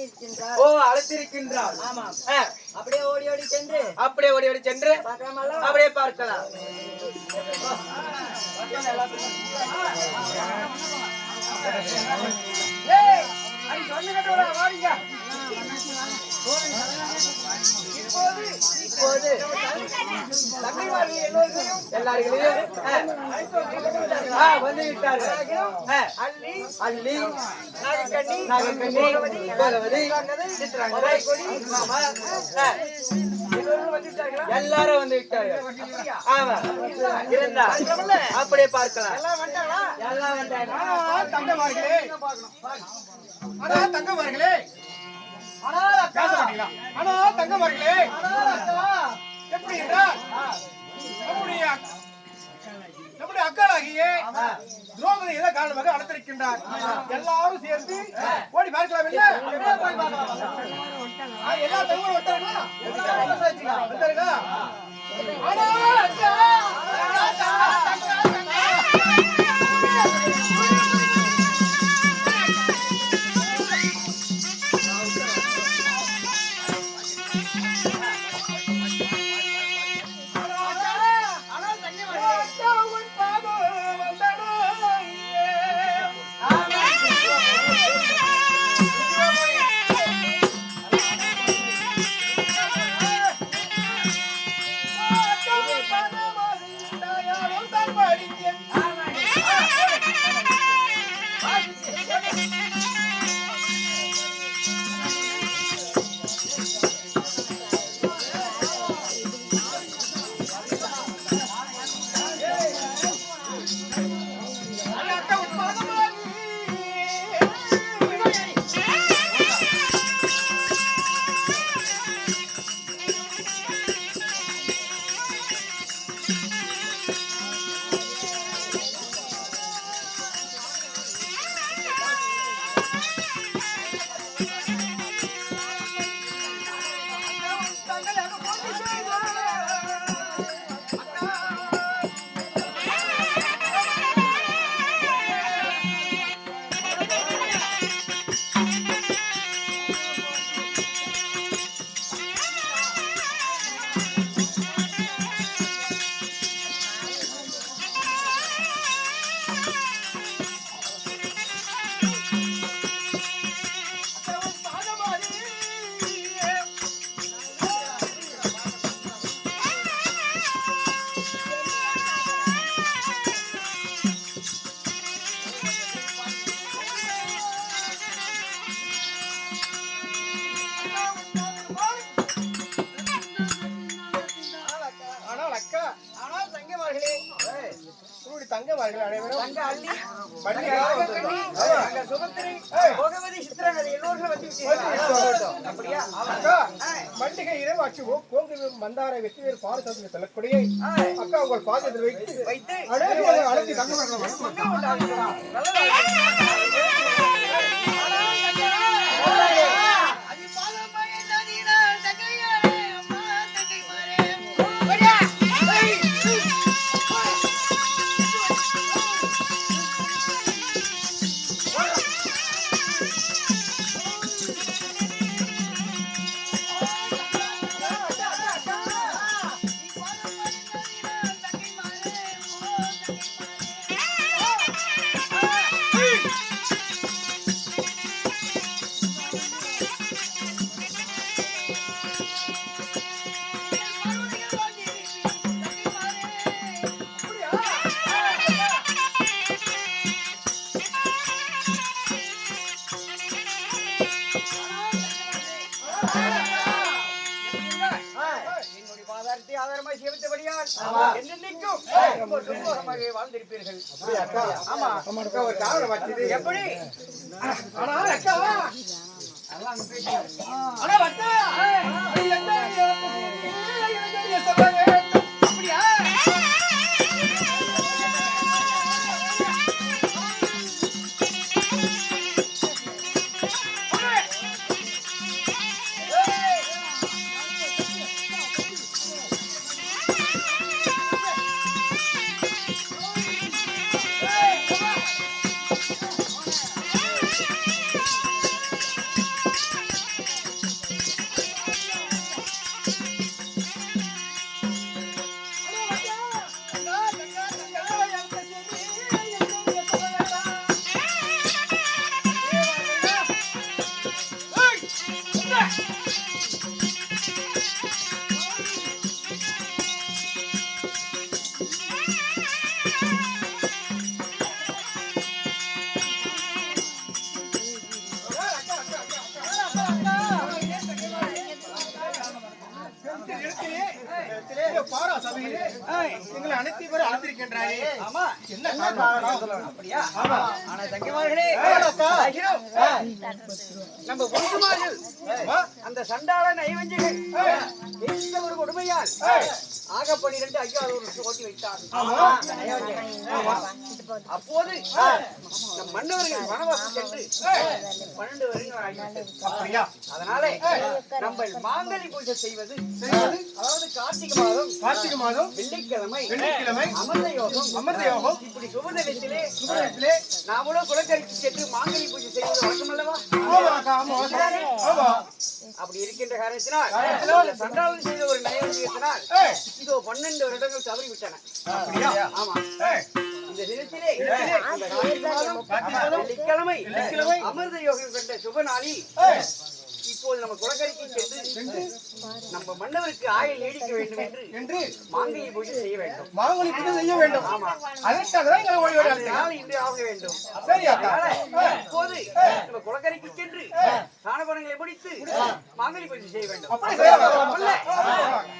அழைத்திருக்கின்றார். ஓ அழைத்திருக்கின்றார். ஆமா. அப்படியே ஓடி ஓடி சென்று அப்படியே பார்க்கலாம். இப்போது வந்து விட்டார்கள். அள்ளி நாகக்கண்ணி கோலவதி எல்லாரும் வந்து விட்டார்கள். ஆமா இருந்தா அப்படியே பார்க்கலாம். எல்லாம் வந்தாங்க. தங்கமார்களே எப்படி என்றால் நம்முடைய அக்காளாகிய திரௌபதி ஏதோ காரணமாக அழைத்திருக்கின்றார். எல்லாரும் சேர்ந்து ஓடி பார்க்கலாம். இல்ல எல்லா தகவலும் வந்தாருங்களா? தங்கமார்கள் அனைவரும் பண்டிகை இரவாச்சுவோம் கோங்கு மந்தார வெற்றிவேறு பாரசத்தில் செல்லக்கூடிய அக்கா உங்கள் பாதத்தில் வைத்து அழைத்து தங்கமார்கள் வாழ்ந்திருப்பீர்கள். ஒரு காரணம் வச்சது எப்படி பாரா சபையிலே எங்களை அனைத்து பேரும் அழைத்திருக்கின்றாரே. ஆமா, என்ன காரணம்? அப்படியா? ஆமா. ஆனா தங்கமார்களே, நம்ம பொதுமார்கள் அந்த சண்டாள நைவஞ்சகன் எந்த ஒரு கொடுமையால் ஆக 12 ஐயா ஒரு ஓட்டி வைத்தார். அந்த நைவஞ்சகன். அப்போது நம் மன்னவர்கள் வனவாசம் சென்று 12 வருடங்கள் ஆகிவிட்டது. அப்படியா? அதனால நம்ம மாங்கனி பூஜை செய்வது அதாவது கார்த்திகை மாதம் வெள்ளிக்கிழமை அமிர்த யோகம் இப்படி சுபதினத்திலே நாமளும் குலக்கரைக்கு சென்று மாங்கனி பூஜை செய்வது வழக்கம் அல்லவா? அப்படி இருக்கின்ற காரணத்தினால் சண்டாளன் செய்த ஒரு நயவஞ்சகத்தினால் இதோ 12 வருடங்கள் தவறி விட்டன. ஆமா, இந்த தினத்திலே வெள்ளிக்கிழமை அமிர்த யோகம் கண்ட சுப நாளில் இப்போது நம்ம குலக்கரைக்கு சென்று நம்ம மன்னவருக்கு ஆயுள் நீடிக்க வேண்டும் என்று மாங்கனி பூஜை செய்ய வேண்டும். மாங்கனி பூஜை செய்ய வேண்டும். ஆமா, அதற்காக தான் எங்களை ஓடி ஓடி அழைத்தீர்கள். இன்று ஆக வேண்டும். சரி அக்கா. இப்போது நம்ம குலக்கரைக்கு சென்று தானபணங்களை முடித்து மாங்கனி பூஜை செய்ய வேண்டும். அப்படி செய்யலாம்.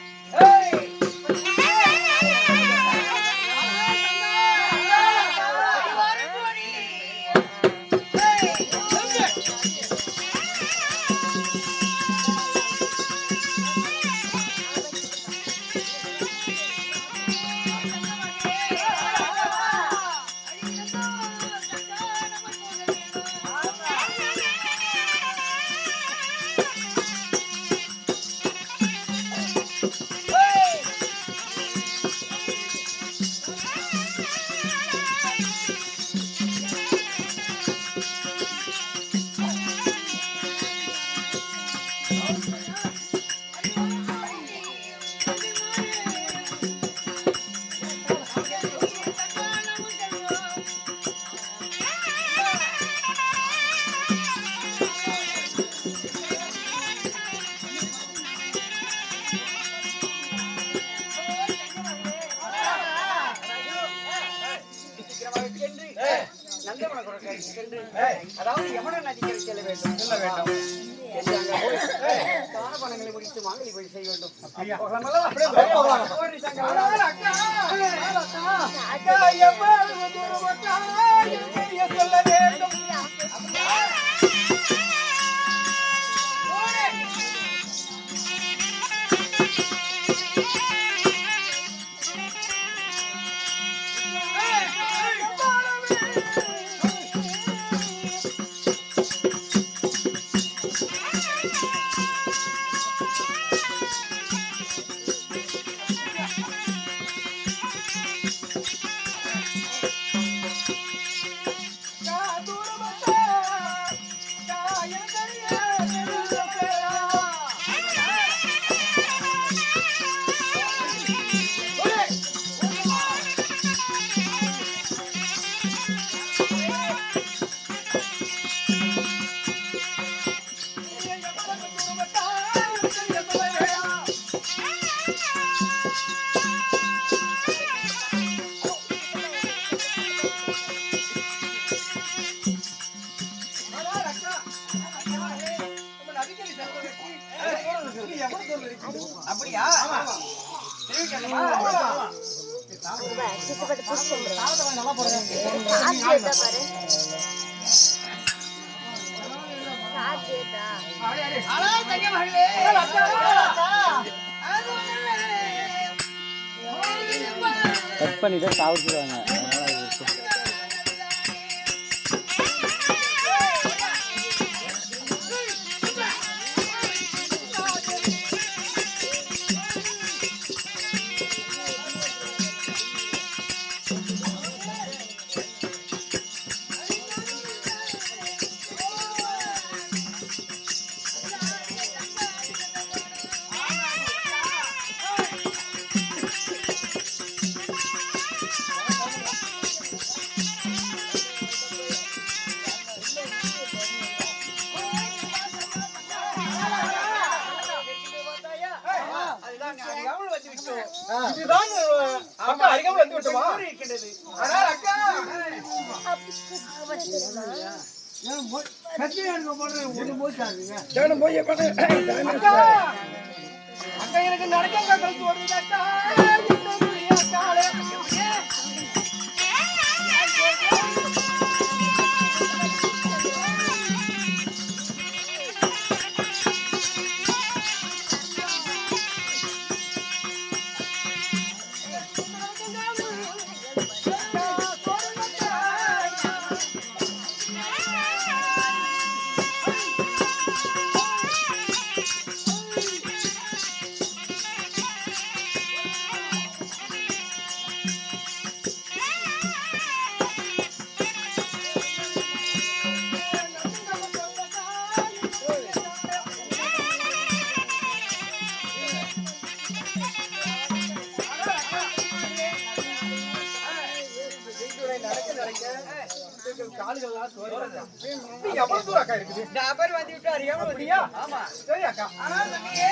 அதாவது யமுனா நதிக்கரை செல்ல வேண்டும். தானபணங்களை முடித்து மாங்கனி பூஜை செய்ய வேண்டும். அப்படியா? கட் பண்ணிட்டு சாப்பிடுவாங்க. அருகாமல் வந்து விட்டோமா இருக்கின்றது. ஆனால் அக்கா அக்கா அக்கா எனக்கு நடக்க கழிச்சு வருது அக்கா என்னுடைய அக்காளே கால்கள்லாம் சோர்வு. நீ எவ்வளவு தூரம் அக்கா இருக்குது? நபர் வந்து விட்டு அறியாமல் அப்படியா? ஆமா. சரி அக்கா. ஆனால் தம்பியே,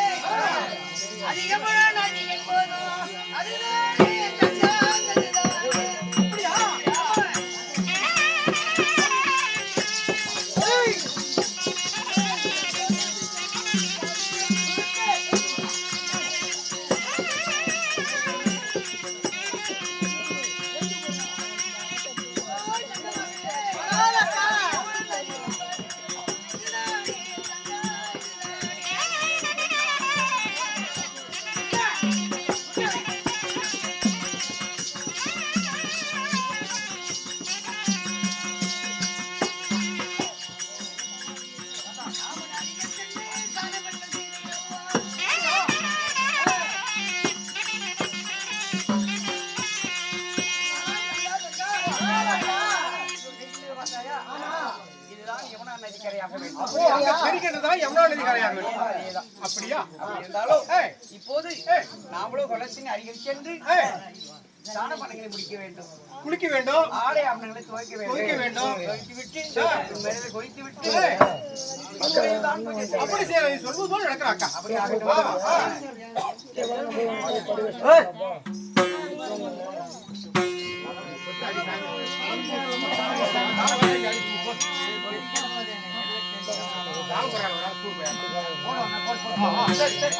அதிகமான நதிகள் போதும். அதுதானே கண்ணா, அதுதானே. அப்படியா? ஏய். இதுதான் யமுனா நதிக்கரையாக வேண்டும். அப்போ அங்க தெரிகிறதுதான் யமுனா நதி கரையாக வேண்டும். அப்படியா? இருந்தாலும் இப்போது நாமளும் குளத்தின் அருகில் சென்று ஸ்நான பணங்களை முடிக்க வேண்டும். குளிக்க வேண்டும். ஆடை ஆபரணங்களை துவைக்க வேண்டும். துவைத்து விட்டு மேலே கொதித்து விட்டு அப்படி செய்ய சொல்வது போல நடக்கிற அக்கா. அப்படி ஆகட்டும்.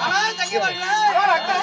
ஆனால் தங்கிவார்களே. ஆனால் அக்கா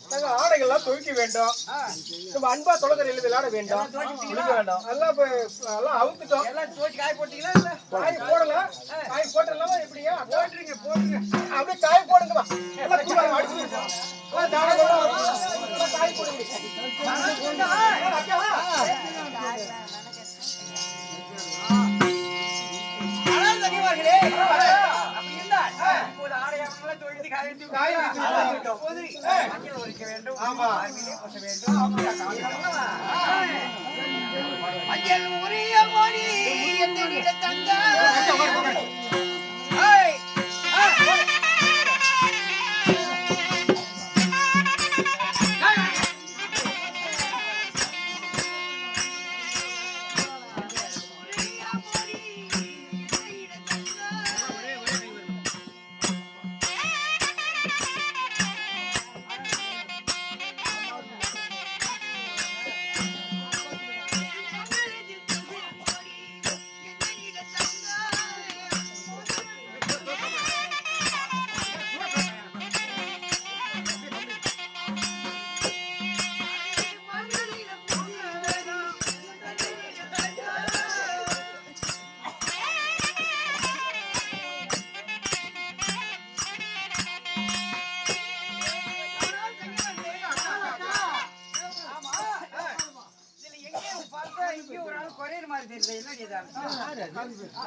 நாங்க ஆடைகள்லாம் துவைக்க வேண்டும். நம்ம அன்பா தொலைதரையில் விளையாட வேண்டும். குளிக்க வேண்டும். எல்லாம் அவுத்துட்டோம். எல்லாம் துவைச்சு காய போட்டீங்களா? காய் போடல. காய் போட்டலாமா? எப்படியா? போட்டுருங்க. அப்படியே காய் போடுங்கம்மா. எல்லாம் தூளை அடிச்சுருக்கோம். காய் போடுங்க. ஆனால் தங்கிவார்களே. அப்படி இருந்தால் இப்போது ஆடை ஆபரணங்களை துவைத்து காய வைத்து போது மஞ்சள் ஒழிக்க வேண்டும். அருகிலே பூச வேண்டும். மஞ்சள் உரிய மொழி என்னிட தந்த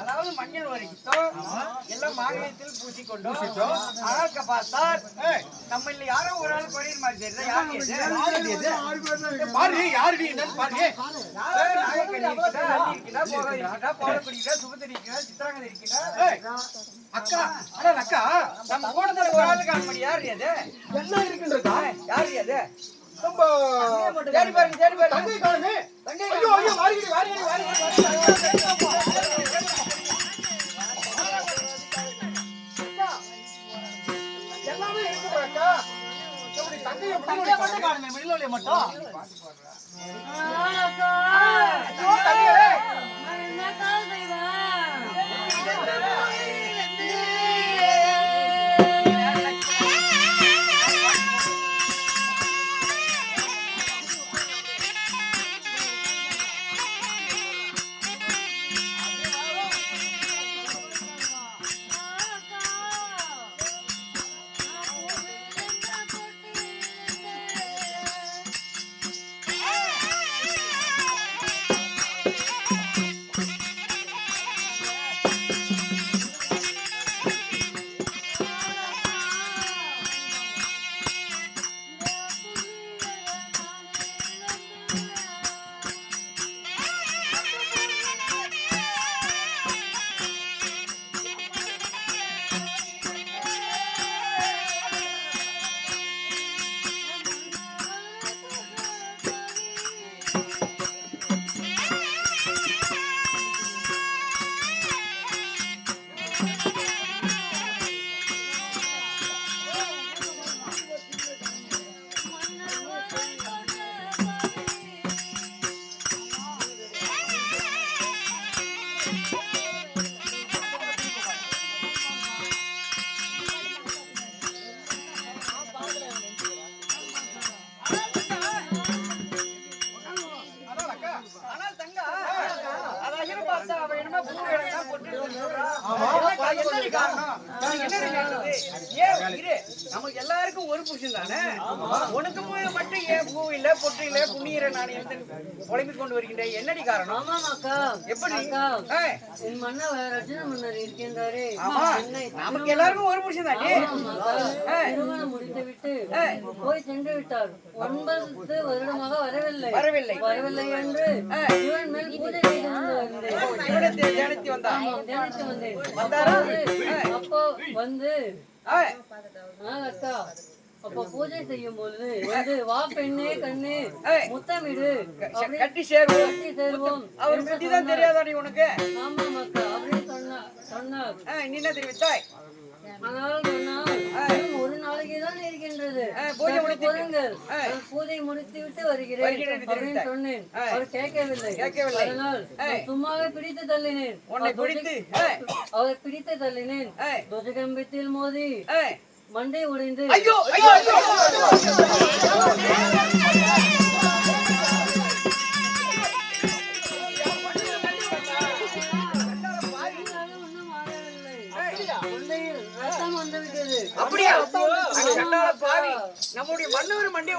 அதாவது மஞ்சள் வரைக்கும் எல்லாம் மாங்கல்யத்தில் பூசிக்கொண்டோம். ஆக பார்த்தால் நம்ம இல்ல யாரோ ஒரு ஆள் கொரியர் மாதிரி தெரியுது. யாரு இது? பாரு யாரு என்னன்னு பாரு. அக்கா அக்கா நம்ம கூட ஒரு ஆளுக்கு அனுப்பி யாரு அது? என்ன இருக்குன்றதா? யாரு அது? நம்ம தேடி பாருங்க தேடி பாருங்க. தங்கை காணுமே. தங்கை ஐயோ ஐயோ வாரிகிடு வாரிகிடு வாரிகிடு. எல்லாமே இருக்கு அக்கா. எப்படி தங்கையை தங்கை மட்டும் காணுமே மிடிலோலிய மட்டும். ஐயோ தங்கையே. நமக்கு எல்லாருக்கும் ஒரு புருஷன் தானே. உனக்கு மட்டும் ஏன் பூ இல்ல பொட்டு இல்ல புண்ணியரை நான் இருந்து புலம்பிக் கொண்டு வருகின்றேன். என்னடி காரணம்? எப்படி நமக்கு எல்லாருக்கும் ஒரு புருஷன் தானே. திருமணம் முடித்து விட்டு போய் சென்று விட்டார். 9 வருடமாக வரவில்லை வரவில்லை வரவில்லை என்று இவன் மேல் பூஜை செய்து தியானித்து வந்தான். தியானித்து வந்தேன். வந்தாரா? அப்போ வந்து அக்கா அப்ப பூஜை செய்யும் பொழுது வந்து வா பெண்ணே கண்ணே முத்தமிடு கட்டி சேருவோம் கட்டி சேருவோம் அவர் புத்திதான் தெரியாதாடி உனக்கு? ஆமாம் அக்கா அப்படின்னு சொன்னார். நீ என்ன தெரிவித்தாய்? ஆனால் சொன்னால் ஒரு நாளைக்கு தான் இருக்கின்றது. பொருங்கள் பூஜை முடித்து விட்டு வருகிறேன் அப்படின்னு சொன்னேன். அவர் கேட்கவில்லை. அதனால் சும்மாவே பிடித்து தள்ளினேன். அவரை பிடித்து தள்ளினேன். துவஜகம்பத்தில் மோதி மண்டை உடைந்து அப்படியா? நம்முடைய மன்னவர் மண்டையை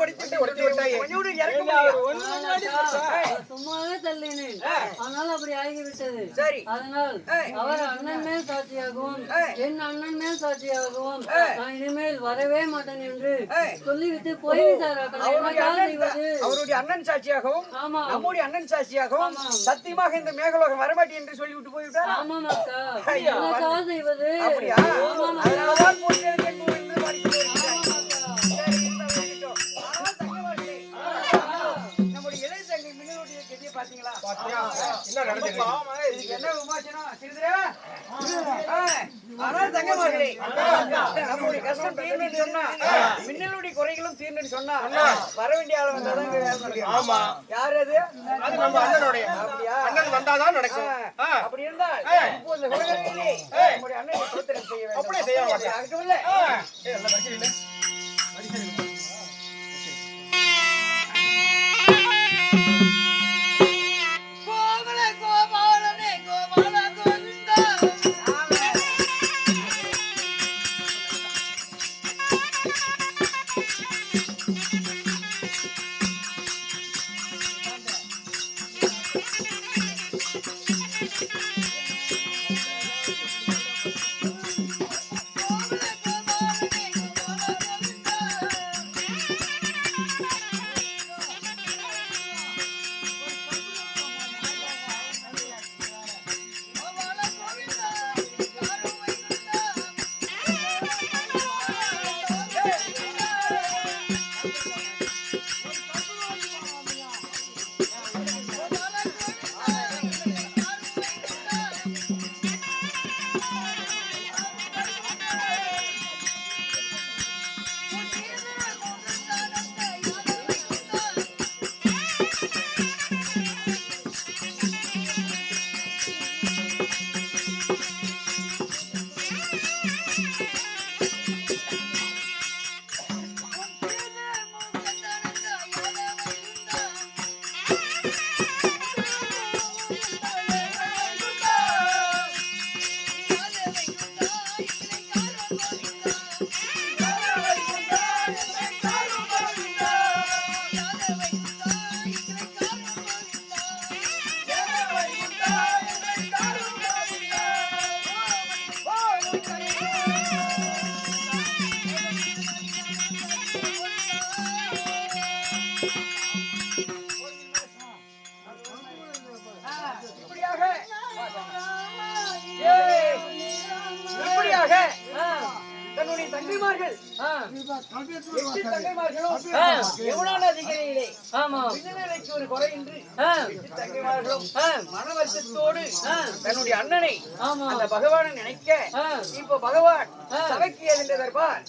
சும்மாவே தள்ளினேன். ஆனால் அப்படி ஆகிவிட்டது. சரி. அதனால் அவர் அண்ணன் மேல் சாட்சியாகவும் என் அண்ணன் மேல் சாட்சியாகவும் நான் இனிமேல் வரவே மாட்டேன் என்று சொல்லிவிட்டு போய்விட்டார். அவருடைய அண்ணன் சாட்சியாகவும் நம்முடைய அண்ணன் சாட்சியாகவும் சத்தியமாக இந்த மேகலோகம் வரமாட்டேன் என்று சொல்லிவிட்டு போய்விட்டார். ஆமாம் அக்கா செய்வது. அப்படியா? நம்முடைய இளைய தங்கை மின்னலுடைய கெதியை பாத்தீங்களா? என்ன விமர்சனம் சிறிதரே? ஆனால் தங்கமார்களே நம்முடைய கஷ்டம் தீர்ந்து சொன்னா மின்னலுடைய குறைகளும் தீர்ந்து சொன்னா வர வேண்டிய ஆள் வந்தாதான். ஆமா. யார் அது? அது நம்ம அண்ணனுடைய. அப்படியா? அண்ணன் வந்தாதான் நடக்கும். அப்படி இருந்தால் இப்போது உலகத்திலே நம்முடைய அண்ணனை சோத்திரம் செய்ய வேண்டும். அப்படியே செய்ய மாட்டேன். அதுக்கு இல்ல எல்லாம் வச்சு இல்லை. இப்படியாக ஏய், இப்படியாக தன்னுடைய தங்கைமார்கள் 8 தங்கைமார்களும் யமுனா நதிக்கரையிலே ஆமா விண்ணிலைக்கு ஒரு குறையின்றி ஆ, 8 தங்கைமார்களும் ஆ, மனவருத்தத்தோடு தன்னுடைய அண்ணனை ஆமா அந்த பகவானை நினைக்க ஆ, இப்போ பகவான் ஆ. சபைக்கு ஏதென்ற பார்